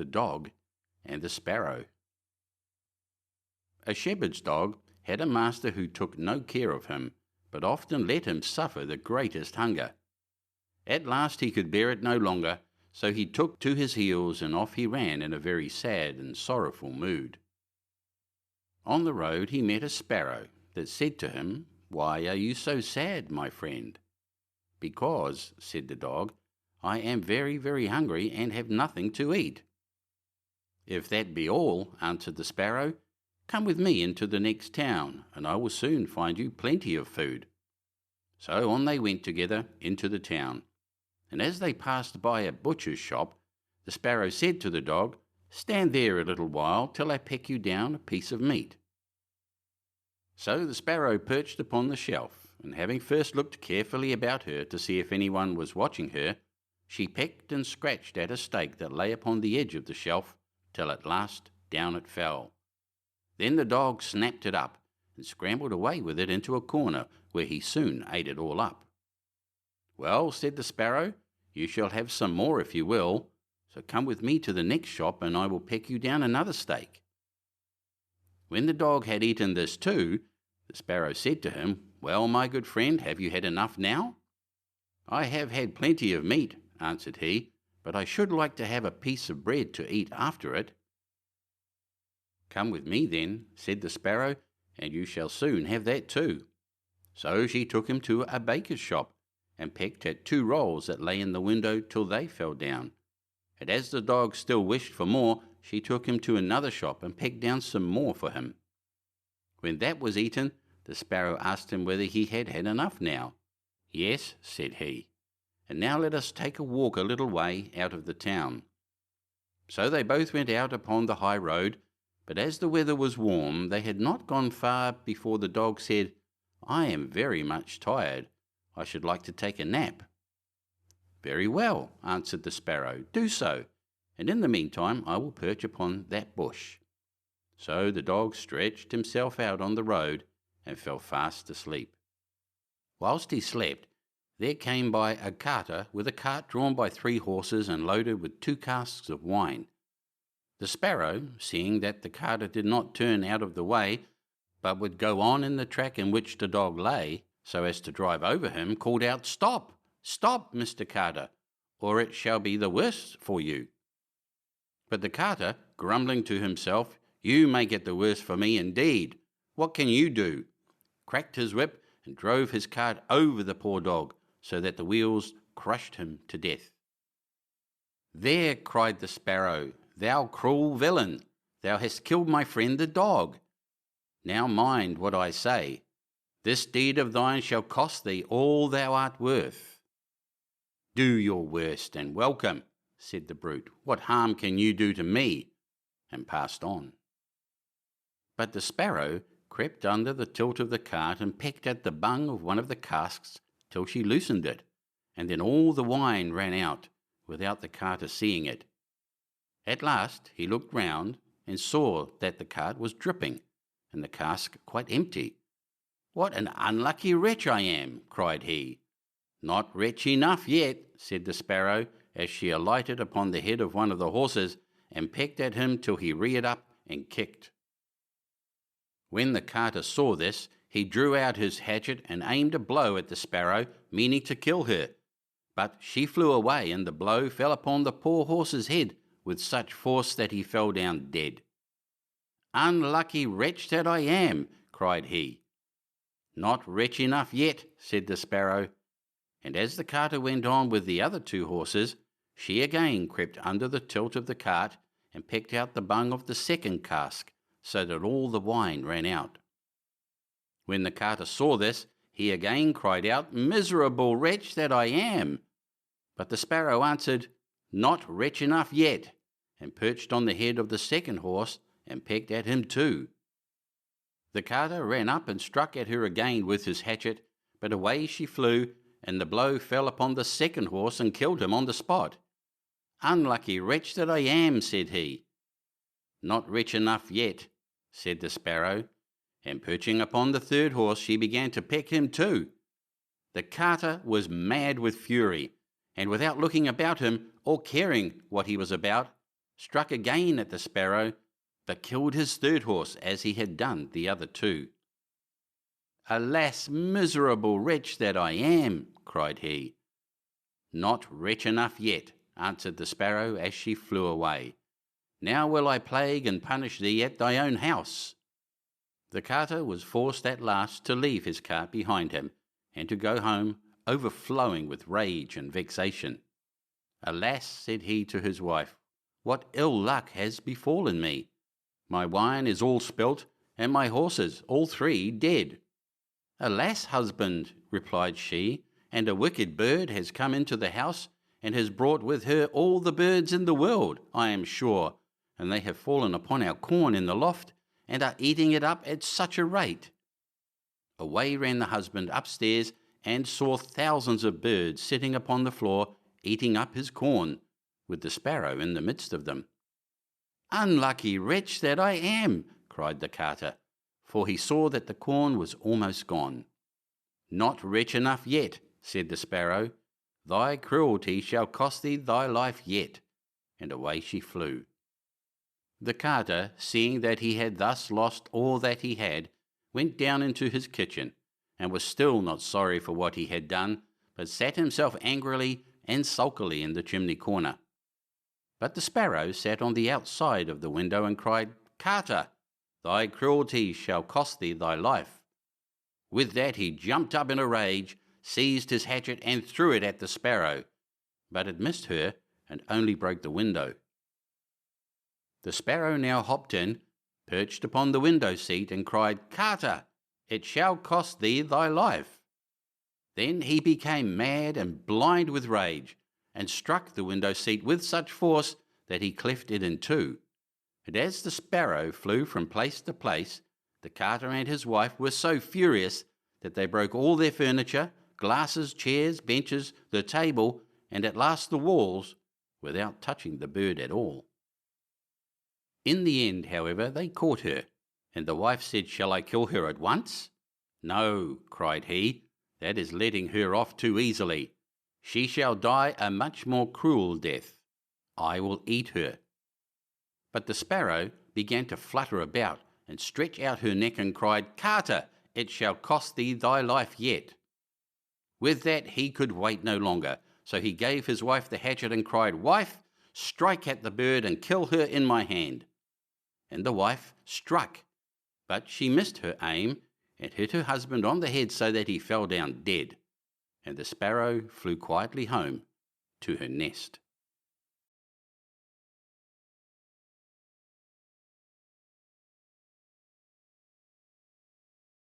the Dog and the Sparrow. A shepherd's dog had a master who took no care of him, but often let him suffer the greatest hunger. At last he could bear it no longer, so he took to his heels and off he ran in a very sad and sorrowful mood. On the road he met a sparrow that said to him, "Why are you so sad, my friend?" "Because," said the dog, "I am very, very hungry and have nothing to eat." "If that be all," answered the sparrow, "come with me into the next town, and I will soon find you plenty of food." So on they went together into the town, and as they passed by a butcher's shop, the sparrow said to the dog, "Stand there a little while till I peck you down a piece of meat." So the sparrow perched upon the shelf, and having first looked carefully about her to see if anyone was watching her, she pecked and scratched at a steak that lay upon the edge of the shelf, till at last down it fell. Then the dog snapped it up, and scrambled away with it into a corner, where he soon ate it all up. "Well," said the sparrow, "you shall have some more if you will, so come with me to the next shop, and I will peck you down another steak." When the dog had eaten this too, the sparrow said to him, "Well, my good friend, have you had enough now?" "I have had plenty of meat," answered he, "but I should like to have a piece of bread to eat after it." "Come with me then," said the sparrow, "and you shall soon have that too." So she took him to a baker's shop, and pecked at 2 rolls that lay in the window till they fell down. And as the dog still wished for more, she took him to another shop and pecked down some more for him. When that was eaten, the sparrow asked him whether he had had enough now. "Yes," said he, "and now let us take a walk a little way out of the town." So they both went out upon the high road, but as the weather was warm, they had not gone far before the dog said, "I am very much tired. I should like to take a nap." "Very well," answered the sparrow, "do so, and in the meantime I will perch upon that bush." So the dog stretched himself out on the road and fell fast asleep. Whilst he slept, there came by a carter with a cart drawn by 3 horses and loaded with 2 casks of wine. The sparrow, seeing that the carter did not turn out of the way, but would go on in the track in which the dog lay, so as to drive over him, called out, "Stop! Stop, Mr. Carter, or it shall be the worse for you." But the carter, grumbling to himself, "You make it the worse for me indeed. What can you do?" cracked his whip and drove his cart over the poor dog, so that the wheels crushed him to death. "There," cried the sparrow, "thou cruel villain, thou hast killed my friend the dog. Now mind what I say. This deed of thine shall cost thee all thou art worth." "Do your worst, and welcome," said the brute. "What harm can you do to me?" and passed on. But the sparrow crept under the tilt of the cart and pecked at the bung of one of the casks till she loosened it, and then all the wine ran out, without the carter seeing it. At last he looked round and saw that the cart was dripping, and the cask quite empty. "What an unlucky wretch I am!" cried he. "Not wretch enough yet," said the sparrow, as she alighted upon the head of one of the horses, and pecked at him till he reared up and kicked. When the carter saw this, he drew out his hatchet and aimed a blow at the sparrow, meaning to kill her. But she flew away, and the blow fell upon the poor horse's head with such force that he fell down dead. "Unlucky wretch that I am!" cried he. "Not wretch enough yet," said the sparrow, and as the carter went on with the other 2 horses, she again crept under the tilt of the cart and pecked out the bung of the second cask, so that all the wine ran out. When the carter saw this, he again cried out, "Miserable wretch that I am!" But the sparrow answered, "Not wretch enough yet," and perched on the head of the second horse and pecked at him too. The carter ran up and struck at her again with his hatchet, but away she flew, and the blow fell upon the second horse and killed him on the spot. "Unlucky wretch that I am," said he. "Not wretch enough yet," said the sparrow, and perching upon the third horse she began to peck him too. The carter was mad with fury, and without looking about him or caring what he was about, struck again at the sparrow, but killed his third horse as he had done the other two. "Alas, miserable wretch that I am!" cried he. "Not wretch enough yet," answered the sparrow as she flew away. "Now will I plague and punish thee at thy own house." The carter was forced at last to leave his cart behind him, and to go home, overflowing with rage and vexation. "Alas," said he to his wife, "what ill luck has befallen me! My wine is all spilt, and my horses, all three, dead." "Alas, husband," replied she, "and a wicked bird has come into the house, and has brought with her all the birds in the world, I am sure, and they have fallen upon our corn in the loft, and are eating it up at such a rate." Away ran the husband upstairs, and saw thousands of birds sitting upon the floor, eating up his corn, with the sparrow in the midst of them. "Unlucky wretch that I am!" cried the carter, for he saw that the corn was almost gone. "Not wretch enough yet," said the sparrow. "Thy cruelty shall cost thee thy life yet." And away she flew. The carter, seeing that he had thus lost all that he had, went down into his kitchen, and was still not sorry for what he had done, but sat himself angrily and sulkily in the chimney corner. But the sparrow sat on the outside of the window and cried, "Carter, thy cruelty shall cost thee thy life." With that he jumped up in a rage, seized his hatchet and threw it at the sparrow, but it missed her and only broke the window. The sparrow now hopped in, perched upon the window seat, and cried, "Carter, it shall cost thee thy life." Then he became mad and blind with rage, and struck the window seat with such force that he cleft it in two. And as the sparrow flew from place to place, the carter and his wife were so furious that they broke all their furniture, glasses, chairs, benches, the table, and at last the walls, without touching the bird at all. In the end, however, they caught her, and the wife said, "Shall I kill her at once?" "No," cried he, "that is letting her off too easily. She shall die a much more cruel death. I will eat her." But the sparrow began to flutter about and stretch out her neck and cried, "Carter, it shall cost thee thy life yet." With that he could wait no longer, so he gave his wife the hatchet and cried, "Wife, strike at the bird and kill her in my hand." And the wife struck, but she missed her aim and hit her husband on the head so that he fell down dead, and the sparrow flew quietly home to her nest.